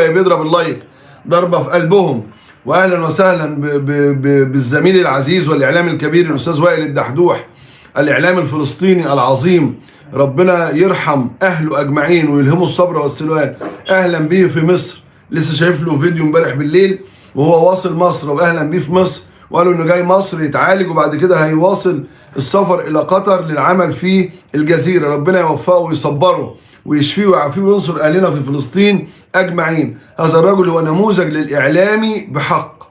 اللي بيضرب اللايك ضربه في قلبهم. واهلا وسهلا بالزميل العزيز والاعلامي الكبير الاستاذ وائل الدحدوح، الاعلامي الفلسطيني العظيم، ربنا يرحم اهله اجمعين ويلهمه الصبر والسلوان. اهلا بيه في مصر، لسه شايف له فيديو امبارح بالليل وهو واصل مصر، واهلا بيه في مصر، وقالوا انه جاي مصر يتعالج وبعد كده هيواصل السفر الى قطر للعمل في الجزيره. ربنا يوفقه ويصبره ويشفيه ويعافيه وينصر اهلنا في فلسطين اجمعين. هذا الرجل هو نموذج للاعلامي بحق،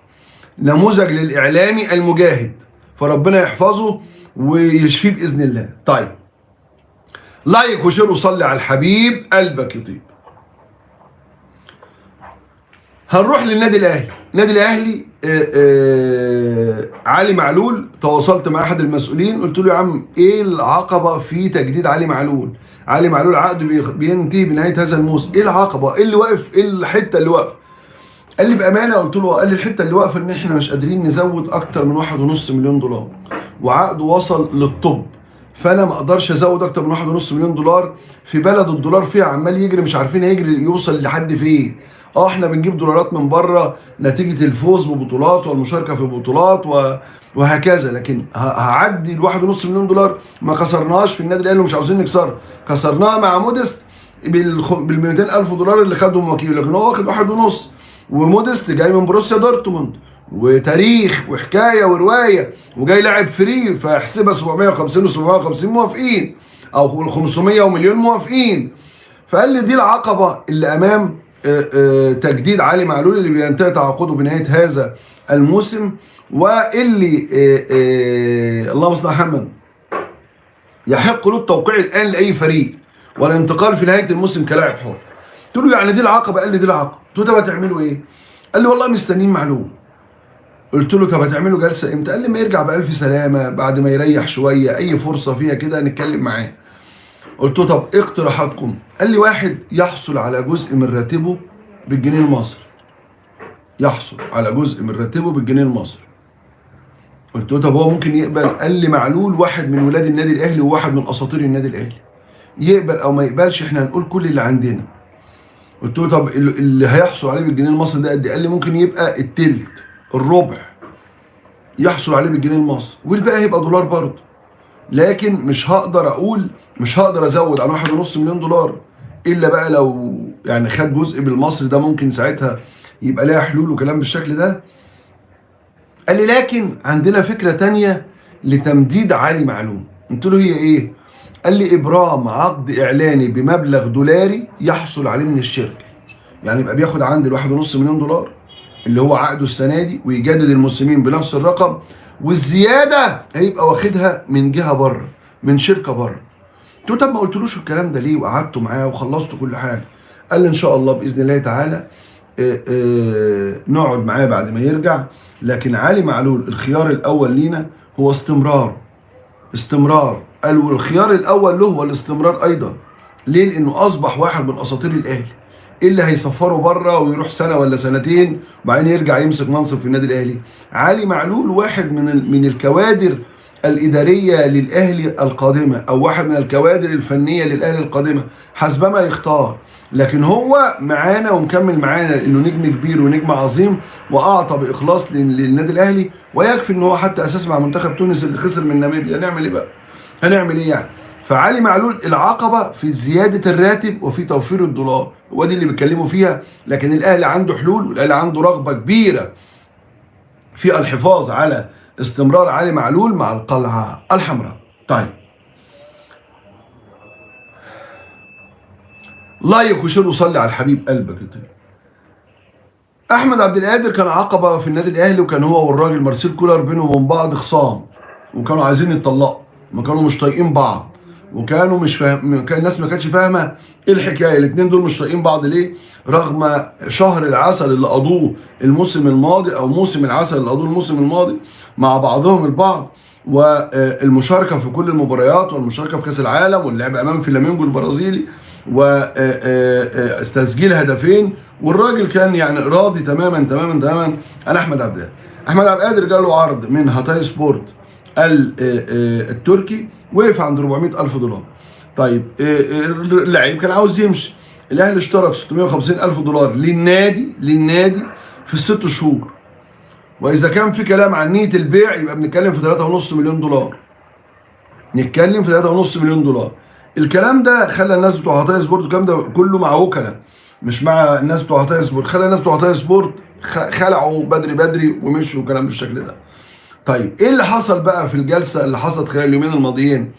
نموذج للاعلامي المجاهد، فربنا يحفظه ويشفيه باذن الله. طيب، لايك وشير وصلي على الحبيب، قلبك يطيب. هنروح للنادي الاهلي. النادي الاهلي علي معلول، تواصلت مع احد المسؤولين قلت له يا عم ايه العقبه في تجديد علي معلول؟ علي معلول عقده بينتهي بنهايه هذا الموسم، ايه العقبه؟ ايه اللي واقف؟ ايه الحته اللي واقفه؟ قال لي بامانه، قلت له، قال لي الحته اللي واقفه ان احنا مش قادرين نزود اكتر من 1.5 مليون دولار، وعقده وصل للطب، فانا ما اقدرش ازود اكتر من 1.5 مليون دولار في بلد الدولار فيها عمال يجري، مش عارفين هيجري يوصل لحد فين. احنا بنجيب دولارات من بره نتيجه الفوز ببطولات والمشاركه في بطولات وهكذا، لكن هعدي ال 1.5 مليون دولار ما كسرناش في النادي الاهلي ومش عاوزين نكسرها. كسرناها مع مودست بال 200,000 دولار اللي خدهم وكيل، لكن هو واخد 1.5. ومودست جاي من بروسيا دورتموند وتاريخ وحكايه وروايه، وجاي لاعب فري، فاحسبها 750 و750 موافقين، او 500 ومليون موافقين. فقال لي دي العقبه اللي امام تجديد علي معلول اللي بينتهي تعاقده بنهايه هذا الموسم، واللي اللهم صل على محمد يحق له التوقيع الان لاي فريق والانتقال في نهايه الموسم كلاعب حر. قلت له يعني دي العقبه؟ قال لي دي العقبه. قلت له طب هتعملوا ايه؟ قال لي والله مستنيين معلول. قلت له طب هتعملوا جلسه امتى؟ قال لي ما يرجع بألف سلامه، بعد ما يريح شويه، اي فرصه فيها كده نتكلم معاه. قلت له طب ايه اقتراحاتكم؟ قال لي واحد يحصل على جزء من راتبه بالجنيه المصري، يحصل على جزء من راتبه بالجنيه المصري. قلت له طب هو ممكن يقبل؟ قال لي معلول واحد من ولاد النادي الاهلي وواحد من اساطير النادي الاهلي، يقبل او ما يقبلش احنا هنقول كل اللي عندنا. قلت له طب اللي هيحصل عليه بالجنيه المصري ده قد ايه؟ قال لي ممكن يبقى التلت، الربع يحصل عليه بالجنيه المصري، والباقي هيبقى دولار برضه. لكن مش هقدر اقول، مش هقدر ازود عن 1.5 مليون دولار الا بقى لو يعني خد جزء بالمصري، ده ممكن ساعتها يبقى ليها حلول وكلام بالشكل ده. قال لي لكن عندنا فكره تانية لتمديد علي معلول. قلت له هي ايه؟ قال لي ابرام عقد اعلاني بمبلغ دولاري يحصل عليه من الشركه، يعني يبقى بياخد عندي ال 1.5 مليون دولار اللي هو عقده السنه دي ويجدد الموسمين بنفس الرقم، والزياده هيبقى واخدها من جهه بره، من شركه بره. قلت له طب ما قلتلوش الكلام ده ليه وقعدتوا معاه وخلصتوا كل حاجه؟ قال لي ان شاء الله باذن الله تعالى نقعد معاه بعد ما يرجع، لكن علي معلول الخيار الاول لينا هو استمرار. قال والخيار الاول له هو الاستمرار ايضا. ليه؟ لانه اصبح واحد من اساطير الاهلي. ايه اللي هيسفره بره ويروح سنه ولا سنتين وبعدين يرجع يمسك منصب في النادي الاهلي؟ علي معلول واحد من الكوادر الاداريه للاهلي القادمه، او واحد من الكوادر الفنيه للاهلي القادمه حسبما يختار، لكن هو معانا ومكمل معانا لانه نجم كبير ونجم عظيم واعطى باخلاص للنادي الاهلي، ويكفي ان هو حتى اساس مع منتخب تونس اللي خسر من ناميبيا. هنعمل ايه بقى؟ هنعمل ايه يعني؟ فعلي معلول العقبه في زياده الراتب وفي توفير الدولار، هو دي اللي بيتكلموا فيها. لكن الاهلي عنده حلول، والاهلي عنده رغبه كبيره في الحفاظ على استمرار علي معلول مع القلعه الحمراء. طيب، لايك وشير وصلي على الحبيب، قلبك يطيب. احمد عبد القادر كان عقبه في النادي الاهلي، وكان هو والراجل مارسيل كولر بينهم وبين بعض خصام، وكانوا عايزين يتطلقوا، ما كانوا مش طايقين بعض، وكانوا مش فاهم، كان الناس ما كانتش فاهمه ايه الحكايه، الاثنين دول مش طايقين بعض ليه؟ رغم شهر العسل اللي قضوه الموسم الماضي، او موسم العسل اللي قضوه الموسم الماضي مع بعضهم البعض، والمشاركه في كل المباريات، والمشاركه في كاس العالم، واللعب امام فلامينجو البرازيلي، وتسجيل هدفين، والراجل كان يعني راضي تماما تماما تماما عن احمد عبد القادر. احمد عبد القادر جاله عرض من هاتاي سبورت التركي، وقف عند 400,000 دولار. طيب اللعيب كان عاوز يمشي، الاهلي اشترط 650 الف دولار للنادي في الست شهور. واذا كان في كلام عن نيه البيع يبقى بنتكلم في 3.5 مليون دولار. نتكلم في 3.5 مليون دولار. الكلام ده خلى الناس بتوع عطيه سبورت، الكلام ده كله مع وكلاء مش مع الناس بتوع عطيه سبورت، خلى الناس بتوع عطيه سبورت خلعوا بدري ومشوا وكلام بالشكل ده. طيب ايه اللي حصل بقى في الجلسه اللي حصلت خلال اليومين الماضيين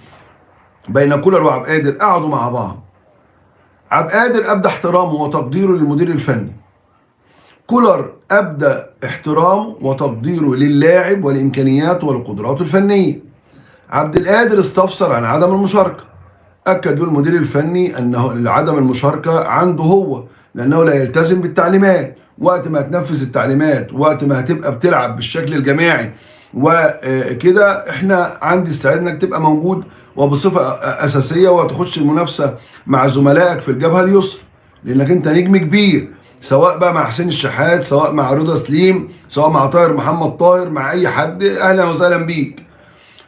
بين كولر وعبد القادر؟ قعدوا مع بعض. عبد القادر ابدى احترامه وتقديره للمدير الفني. كولر ابدى احترامه وتقديره للاعب ولامكانياته ولقدراته الفنيه. عبد القادر استفسر عن عدم المشاركه. اكد له المدير الفني انه عدم المشاركه عنده هو، لانه لا يلتزم بالتعليمات. وقت ما هتنفذ التعليمات، وقت ما هتبقى بتلعب بالشكل الجماعي وكده، احنا عندي استعداد انك تبقى موجود وبصفه اساسيه وتخش المنافسه مع زملائك في الجبهه اليسرى، لانك انت نجم كبير، سواء بقى مع حسين الشحات، سواء مع رضا سليم، سواء مع طاهر محمد طاهر، مع اي حد، اهلا وسهلا بيك.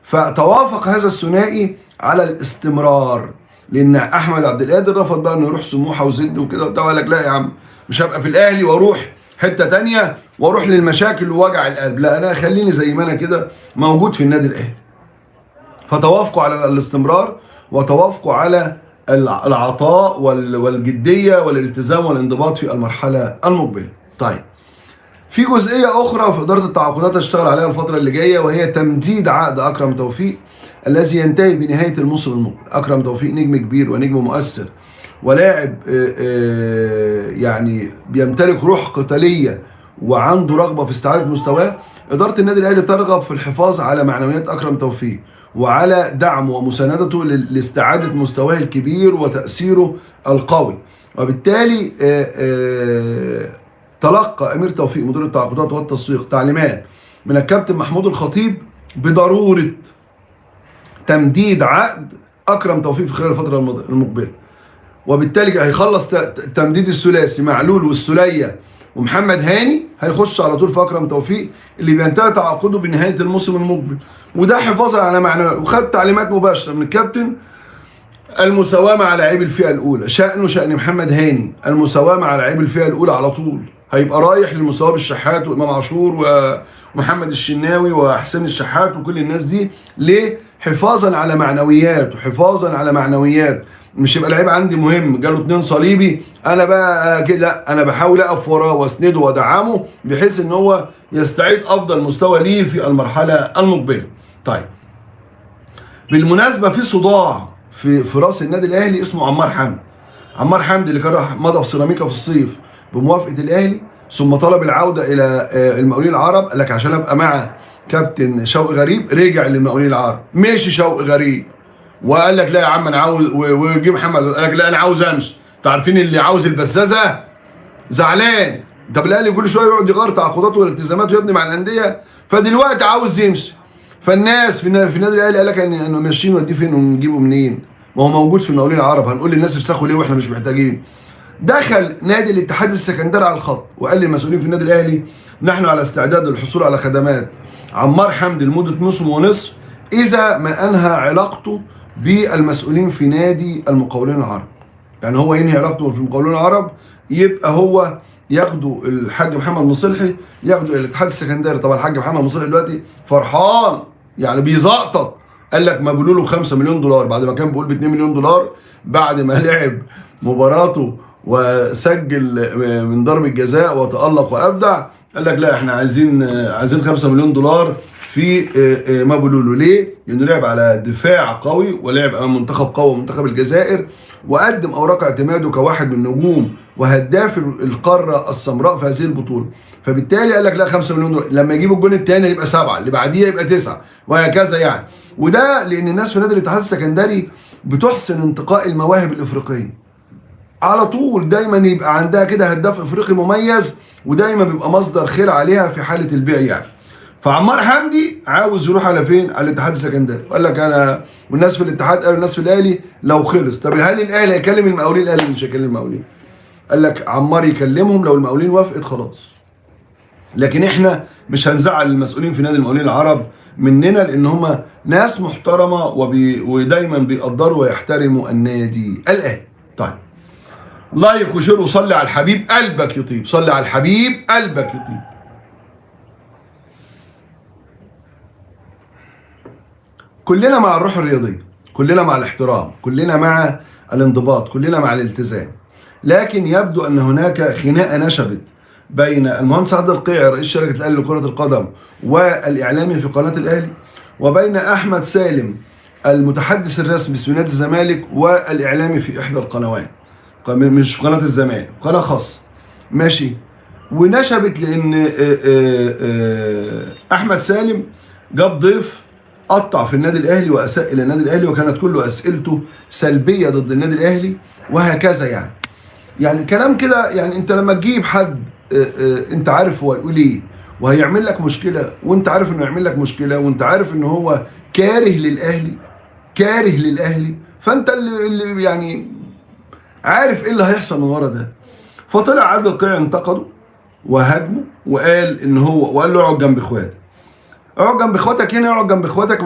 فتوافق هذا الثنائي على الاستمرار، لان احمد عبد القادر رفض بقى انه يروح سموحه وزد وكده وبتاع، وقال لك لا يا عم مش هبقى في الاهلي واروح حته تانيه واروح للمشاكل ووجع القلب، لا انا خليني زي ما انا كده موجود في النادي الاهلي. فتوافقوا على الاستمرار وتوافقوا على العطاء والجديه والالتزام والانضباط في المرحله المقبله. طيب في جزئيه اخرى في اداره التعاقدات هشتغل عليها الفتره اللي جايه، وهي تمديد عقد اكرم توفيق الذي ينتهي بنهايه الموسم المقبل. اكرم توفيق نجم كبير ونجم مؤثر ولاعب يعني بيمتلك روح قتاليه وعنده رغبه في استعاده مستواه. اداره النادي الاهلي ترغب في الحفاظ على معنويات اكرم توفيق وعلى دعمه ومساندته لاستعاده مستواه الكبير وتاثيره القوي. وبالتالي تلقى امير توفيق مدير التعاقدات والتسويق تعليمات من الكابتن محمود الخطيب بضروره تمديد عقد اكرم توفيق في خلال الفتره المقبله. وبالتالي هيخلص تمديد الثلاثي معلول والسوليه ومحمد هاني، هيخش على طول في اكرم توفيق اللي بينتهي تعاقده بنهايه الموسم المقبل. وده حفاظا على معنويات. وخد تعليمات مباشره من الكابتن المساواه مع لاعبي الفئه الاولى، شان محمد هاني المساواه مع لاعبي الفئه الاولى على طول. هيبقى رايح للمساواه بالشحات وامام عاشور ومحمد الشناوي وحسين الشحات وكل الناس دي. ليه؟ حفاظا على معنويات وحفاظا على معنويات. مش يبقى لعيب عندي مهم جاله 2 صليبي انا بقى كده، لا انا بحاول اقف وراه واسنده وادعمه بحيث ان هو يستعيد افضل مستوى ليه في المرحله المقبله. طيب بالمناسبه في صداع في راس النادي الاهلي اسمه عمار حمدي. عمار حمدي اللي كان راح مضى في سيراميكا في الصيف بموافقه الاهلي، ثم طلب العوده الى المقاولين العرب. قال لك عشان ابقى مع كابتن شوقي غريب، رجع للمقاولين العرب. ماشي شوقي غريب وقال لك لا يا عم انا عاوز، وجي محمد قال لك لا انا عاوز امشي. انتوا عارفين اللي عاوز البزازه زعلان. طب الاهلي كل شويه يقعد يغير تعاقداته والالتزاماته يا ابني مع الانديه، فدلوقتي عاوز يمشي. فالناس في النادي الاهلي قال لك انه ماشيين وديه فين ونجيبه منين؟ ما هو موجود في المقاولين العرب، هنقول للناس افسخوا ليه واحنا مش محتاجين. دخل نادي الاتحاد السكندري على الخط وقال للمسؤولين في النادي الاهلي نحن على استعداد للحصول على خدمات عمار حمدي لمده موسم ونصف اذا ما انهى علاقته بالمسؤولين في نادي المقاولين العرب. يعني هو ينهي علاقته في المقاولين العرب، يبقى هو ياخده الحاج محمد مصلحي ياخده الى الاتحاد السكندري. طبعا الحاج محمد مصلحي دلوقتي فرحان يعني بيزقطط، قال لك ما بيقولوا له 5 مليون دولار بعد ما كان بيقول ب 2 مليون دولار بعد ما لعب مباراته وسجل من ضربة جزاء وتألق وأبدع. قال لك لا احنا عايزين 5 مليون دولار في ما بيقولوا له. ليه؟ لأنه لعب على دفاع قوي ولعب أمام منتخب قوي منتخب الجزائر، وقدم أوراق اعتماده كواحد من نجوم وهداف القارة السمراء في هذه البطولة. فبالتالي قال لك لا 5 مليون دولار، لما يجيبوا الجون الثاني يبقى 7، اللي بعديه يبقى 9، وهكذا يعني. وده لأن الناس في نادي الاتحاد السكندري بتحسن انتقاء المواهب الإفريقية على طول، دايما يبقى عندها كده هداف افريقي مميز، ودايما بيبقى مصدر خير عليها في حاله البيع يعني. فعمار حمدي عاوز يروح على فين؟ على الاتحاد السكندري. قال لك انا والناس في الاتحاد قالوا الناس في الاهلي لو خلص. طب هل الاهلي هيكلم المقاولين؟ الاهلي مش هيكلم المقاولين. قال لك عمار يكلمهم لو المقاولين وافقت خلاص. لكن احنا مش هنزعل المسؤولين في نادي المقاولين العرب مننا، لان هم ناس محترمه ودايما بيقدروا ويحترموا النادي الاهلي. طيب لايك وشير وصلي على الحبيب قلبك يطيب، صلي على الحبيب قلبك يطيب. كلنا مع الروح الرياضية، كلنا مع الاحترام، كلنا مع الانضباط، كلنا مع الالتزام، لكن يبدو أن هناك خناقة نشبت بين المهندس عادل القيعي رئيس شركة الأهلي لكرة القدم والإعلامي في قناة الأهلي، وبين أحمد سالم المتحدث الرسمي باسم نادي الزمالك والإعلامي في إحدى القنوات، مش في قناة الزمالك، قناة خاصة، ماشي. ونشبت لأن أحمد سالم جاب ضيف قطع في النادي الاهلي واساء الى النادي الاهلي، وكانت كل اسئلته سلبيه ضد النادي الاهلي وهكذا. يعني كلام كده. يعني انت لما تجيب حد انت عارف هو يقول ايه وهيعمل لك مشكله، وانت عارف انه يعمل لك مشكله، وانت عارف ان هو كاره للاهلي، كاره للاهلي، فانت اللي يعني عارف ايه اللي هيحصل من ورا ده. فطلع عادل القيعي انتقده وهاجمه وقال ان هو، وقال له اقعد جنب اخواتك. اقعد جنب اخواتك هنا، اقعد جنب اخواتك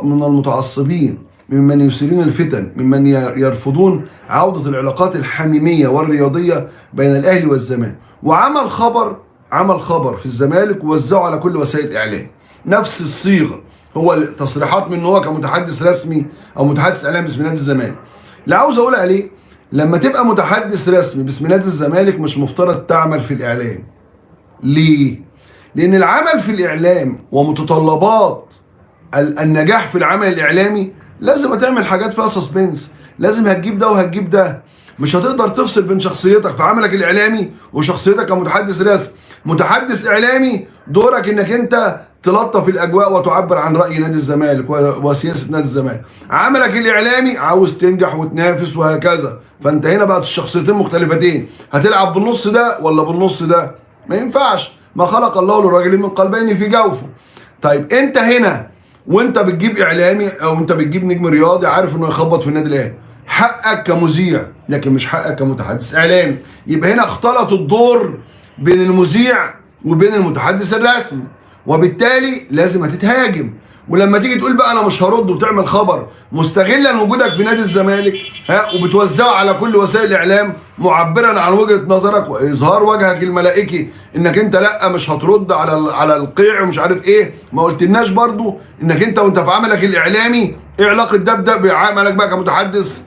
من المتعصبين، ممن يثيرون الفتن، ممن يرفضون عودة العلاقات الحميمية والرياضية بين الأهلي والزمالك. وعمل خبر، عمل خبر في الزمالك ووزعه على كل وسائل الإعلام، نفس الصيغة، هو تصريحات منه هو كمتحدث رسمي أو متحدث إعلامي باسم نادي الزمالك. اللي عاوز أقول عليه، لما تبقى متحدث رسمي باسم نادي الزمالك مش مفترض تعمل في الإعلام. ليه؟ لأن العمل في الإعلام ومتطلبات النجاح في العمل الإعلامي لازم تعمل حاجات فيها سسبنس، لازم هتجيب ده وهتجيب ده. مش هتقدر تفصل بين شخصيتك في عملك الإعلامي وشخصيتك كمتحدث رسمي. متحدث إعلامي دورك إنك أنت تلطف الأجواء وتعبر عن رأي نادي الزمالك وسياسة نادي الزمالك. عملك الإعلامي عاوز تنجح وتنافس وهكذا، فأنت هنا بقت الشخصيتين مختلفتين، هتلعب بالنص ده ولا بالنص ده؟ ما ينفعش. ما خلق الله للرجل من قلبين في جوفه. طيب انت هنا وانت بتجيب اعلامي او انت بتجيب نجم رياضي عارف انه يخبط في النادي الاهلي، حقك كمذيع لكن مش حقك كمتحدث اعلامي. يبقى هنا اختلط الدور بين المذيع وبين المتحدث الرسمي، وبالتالي لازم هتتهاجم. ولما تيجي تقول بقى انا مش هرد وتعمل خبر مستغلا وجودك في نادي الزمالك وبتوزعه على كل وسائل الاعلام معبرا عن وجهه نظرك واظهار وجهك الملائكي انك انت لا مش هترد على القيع ومش عارف ايه، ما قلتلناش برضو انك انت وانت في عملك الاعلامي ايه علاقه ده بعملك بقى كمتحدث؟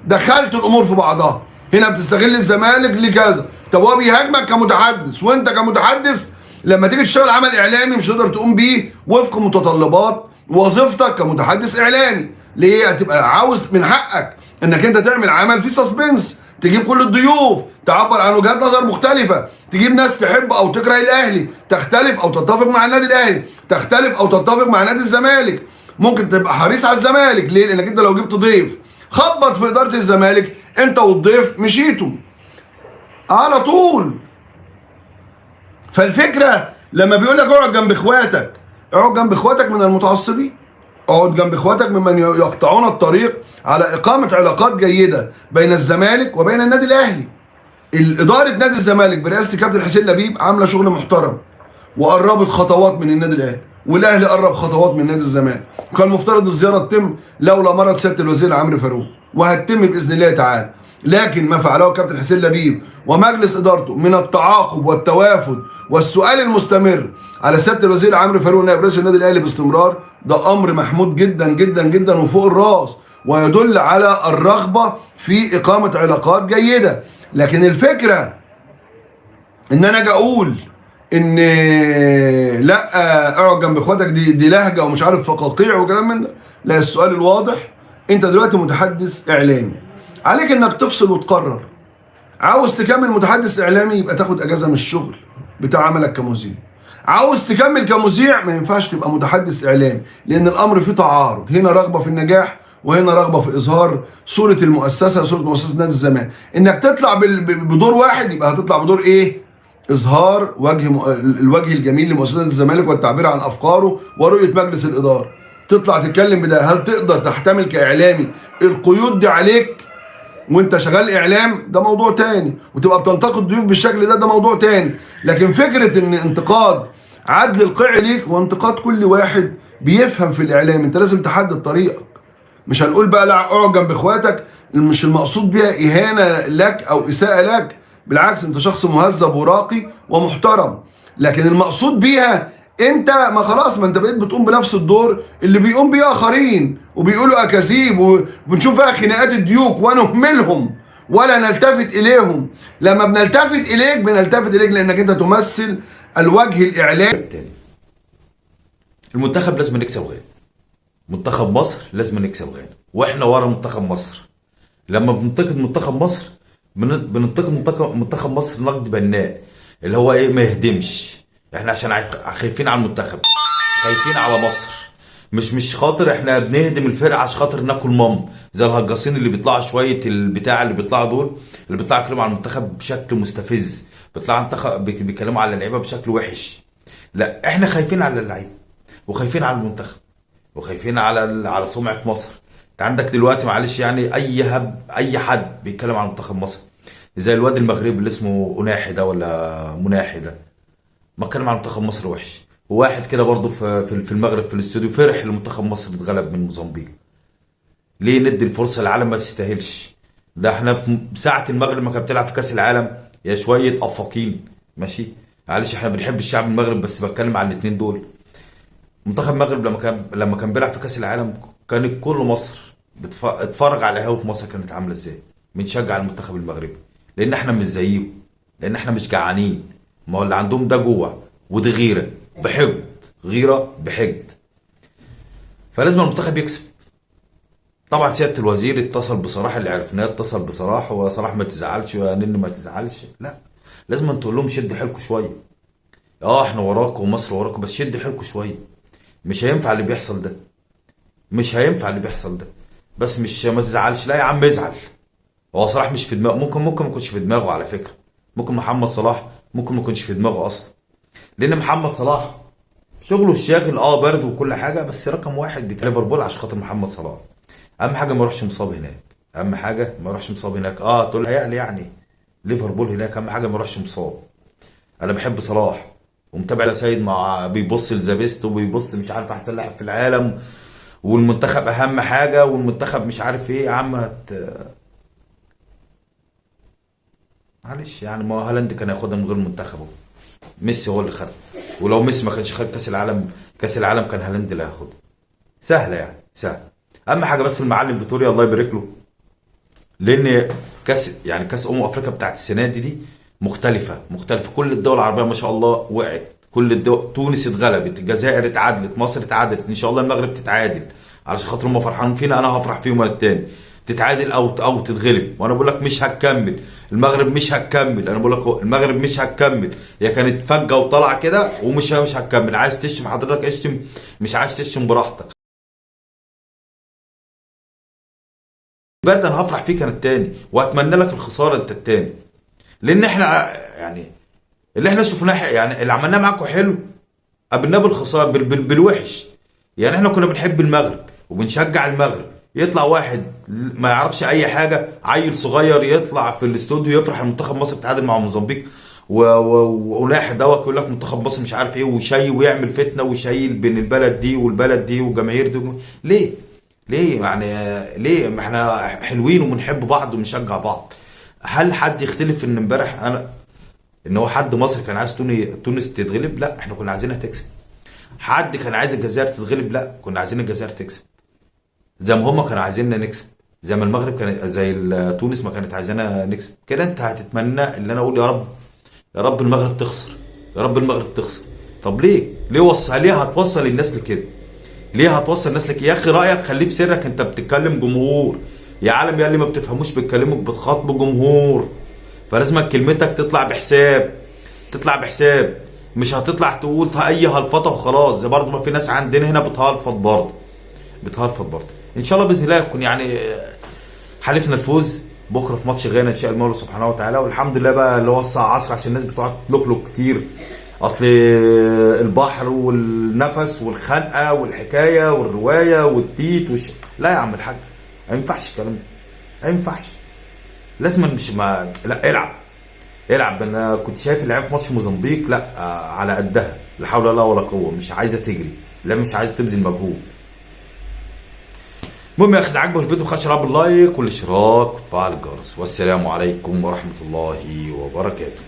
دخلت الامور في بعضها. هنا بتستغل الزمالك لكذا، طب هو بيهاجمك كمتحدث، وانت كمتحدث لما تيجي تشتغل عمل اعلامي مش هتقدر تقوم بيه وفق متطلبات وظيفتك كمتحدث اعلامي. ليه؟ هتبقى عاوز من حقك انك انت تعمل عمل فيه سسبنس، تجيب كل الضيوف تعبر عن وجهات نظر مختلفه، تجيب ناس تحب او تكره الاهلي، تختلف او تتفق مع النادي الاهلي، تختلف او تتفق مع نادي الزمالك. ممكن تبقى حريص على الزمالك، ليه؟ لانك انت لو جبت ضيف خبط في اداره الزمالك انت والضيف مشيتوا على طول. فالفكره لما بيقول لك اقعد جنب اخواتك، اقعد جنب اخواتك من المتعصبين، اقعد جنب اخواتك ممن يقطعون الطريق على اقامه علاقات جيده بين الزمالك وبين النادي الاهلي. اداره نادي الزمالك برئاسه كابتن حسين لبيب عامله شغل محترم وقربت خطوات من النادي الاهلي، والاهلي قرب خطوات من نادي الزمالك، وكان المفترض الزياره تتم لولا مرض سياده الوزير عمرو فاروق، وهتتم باذن الله تعالى. لكن ما فعله كابتن حسين لبيب ومجلس ادارته من التعاقب والتوافد والسؤال المستمر على سياده الوزير عمرو فاروق نائب رئيس النادي الاهلي باستمرار، ده امر محمود جدا جدا جدا وفوق الراس، ويدل على الرغبه في اقامه علاقات جيده. لكن الفكره ان انا اجي اقول ان لا اقعد جنب اخواتك دي لهجه ومش عارف فقاقيع وكلام من ده. لا، السؤال الواضح، انت دلوقتي متحدث اعلامي، عليك انك تفصل وتقرر. عاوز تكمل متحدث اعلامي يبقى تاخد اجازه من الشغل بتاع عملك كمذيع. عاوز تكمل كمذيع ما ينفعش تبقى متحدث اعلامي، لان الامر فيه تعارض، هنا رغبه في النجاح وهنا رغبه في اظهار صوره المؤسسه، صوره مؤسسه نادي الزمالك. انك تطلع بدور واحد يبقى هتطلع بدور ايه؟ اظهار الوجه الجميل لمؤسسه نادي الزمالك والتعبير عن افكاره ورؤيه مجلس الاداره. تطلع تتكلم بده. هل تقدر تحتمل كاعلامي القيود دي عليك وانت شغال اعلام؟ ده موضوع تاني، وتبقى بتنتقد ضيوف بالشكل ده موضوع تاني. لكن فكره ان انتقاد عدل القيعي ليك وانتقاد كل واحد بيفهم في الاعلام، انت لازم تحدد طريقك. مش هنقول بقى لا اقعد جنب اخواتك، مش المقصود بيها اهانه لك او اساءه لك، بالعكس انت شخص مهذب وراقي ومحترم، لكن المقصود بيها انت ما خلاص، ما انت بقيت بتقوم بنفس الدور اللي بيقوم بيه اخرين وبيقولوا اكاذيب، وبنشوف فيها خناقات الديوك ونهملهم ولا نلتفت اليهم. لما بنلتفت اليك بنلتفت اليك لانك انت تمثل الوجه الاعلامي. المنتخب لازم نكسب غانا، منتخب مصر لازم نكسب غانا، واحنا ورا منتخب مصر. لما بننتقد منتخب مصر بننتقد منتخب مصر نقد بناء، اللي هو ايه، ما يهدمش. احنا عشان خايفين على المنتخب، خايفين على مصر، مش خاطر احنا بنهدم الفرقه عشان خاطر ناكل زي الهجاصين اللي بيطلعوا شويه البتاع اللي بيطلعوا دول، اللي بيطلعوا يتكلموا على المنتخب بشكل مستفز، بيطلعوا بيتكلموا على اللعيبه بشكل وحش. لا، احنا خايفين على اللعيبه وخايفين على المنتخب وخايفين على سمعه مصر. انت عندك دلوقتي معلش يعني اي حد بيتكلم عن منتخب مصر، زي الواد المغربي اللي اسمه أناحي ده ولا مناحي ده، ما اتكلم عن منتخب مصر وحش. وواحد كده برضه في المغرب في الاستوديو فرح لمنتخب مصر اتغلب من موزمبيق. ليه ندي الفرصه للعالم؟ ما تستاهلش. ده احنا في ساعه المغرب ما كانت بتلعب في كاس العالم يا شويه افاقين ماشي، معلش احنا بنحب الشعب المغرب بس بتكلم عن الاثنين دول. منتخب المغرب لما كان بيلعب في كاس العالم كانت كل مصر اتفرج على القهوه في مصر كانت عامله ازاي، بنشجع المنتخب المغربي لان احنا مش زيهم، لان احنا مش جعانين. ما هو اللي عندهم ده جوع ودي غيره بحقد، غيره بحقد، فلازم المنتخب يكسب. طبعا سياده الوزير اتصل بصراحه، اللي عرفناه اتصل بصراحه، وصراحه ما تزعلش ونن ما تزعلش، لا لازم تقول لهم شد حيلكم شويه. احنا وراكم ومصر وراكم، بس شد حيلكم شويه. مش هينفع اللي بيحصل ده، مش هينفع اللي بيحصل ده. بس مش ما تزعلش، لا يا عم ازعل. هو صلاح مش في دماغه، ممكن ما يكونش في دماغه على فكره، ممكن محمد صلاح ممكن ما يكونش في دماغه اصلا، لان محمد صلاح شغله الشاغل برد وكل حاجه، بس رقم واحد بتاع ليفربول عشان خاطر محمد صلاح. اهم حاجه ما يروحش مصاب هناك، اهم حاجه ما يروحش مصاب هناك. تقول يعني ليفربول هناك، اهم حاجه ما يروحش مصاب. انا بحب صلاح ومتابع سيد مع بيبص لزابيست وبيبص مش عارف احسن لاعب في العالم، والمنتخب اهم حاجه، والمنتخب مش عارف ايه. يا عم معلش يعني، ما هالاند كان ياخدها من غير منتخبه، ميسي هو اللي خدها، ولو ميسي ما كانش خد كاس العالم كان هالاند اللي هياخدها. سهله يعني، سهله. اهم حاجه بس المعلم فيتوريا الله يبارك له، لان كاس افريقيا بتاعت السنه دي مختلفه. كل الدول العربيه ما شاء الله وقعت، كل الدول، تونس اتغلبت، الجزائر اتعادلت، مصر اتعادلت، ان شاء الله المغرب تتعادل علشان خاطر هم فرحانين فينا، انا هفرح فيهم انا التاني. تتعادل او تتغلب، وانا بقول لك مش هتكمل المغرب، مش هتكمل. انا بقول لك المغرب مش هتكمل، هي كانت فجه وطالعه كده ومش هتكمل. عايز تشتم حضرتك اشتم، مش عايز تشتم براحتك. بجد انا هفرح فيك انا التاني، واتمنى لك الخساره انت التاني، لان احنا يعني اللي احنا شفناه يعني اللي عملناه معاكم حلو قابلناه بالخساره بالوحش. يعني احنا كنا بنحب المغرب وبنشجع المغرب، يطلع واحد ما يعرفش اي حاجه، عيل صغير يطلع في الاستوديو يفرح المنتخب مصر تعادل مع موزمبيق، ولاحق دوت يقول لك منتخب مصر مش عارف ايه، ويعمل فتنه ويشيل بين البلد دي والبلد دي والجماهير دي. ليه يعني؟ ليه؟ ما احنا حلوين وبنحب بعض وبنشجع بعض. هل حد يختلف ان امبارح ان هو حد مصر كان عايز تونس تتغلب؟ لا، احنا كنا عايزينها تكسب. حد كان عايز الجزائر تتغلب؟ لا، كنا عايزين الجزائر تكسب، زي ما هم كانوا عايزيننا نكسب، زي ما المغرب كانت، زي تونس ما كانت عايزانا نكسب كده. انت هتتمنى اللي انا اقول يا رب المغرب تخسر، يا رب المغرب تخسر. طب ليه هتوصل الناس لكده؟ ليه هتوصل الناس لك؟ يا اخي رايك خليه في سرك، انت بتتكلم جمهور يا عالم، يا اللي ما بتفهموش بتكلمك بتخاطبوا جمهور، فلازم كلمتك تطلع بحساب، مش هتطلع تقول اي هلفطه وخلاص. زي برضه ما في ناس عندنا هنا بتهلفط برضه. ان شاء الله باذن الله يكون يعني حالفنا الفوز بكره في ماتش غانا ان شاء المولى سبحانه وتعالى. والحمد لله بقى اللي هو الساعه 10 عشان الناس بتقعد تلوك كتير، اصل البحر والنفس والخنقه والحكايه والروايه والتيت لا يا عم الحاج، ما ينفعش الكلام ده، ما ينفعش. لازم لا العب. انا كنت شايف اللعيبه في ماتش موزمبيق لا على قدها، لا حول ولا قوه، مش عايزه تجري، لا مش عايزه تبذل مجهود. المهم يا اخي، اذا عجبك الفيديو خش باللايك والاشتراك وتفعل الجرس، والسلام عليكم ورحمه الله وبركاته.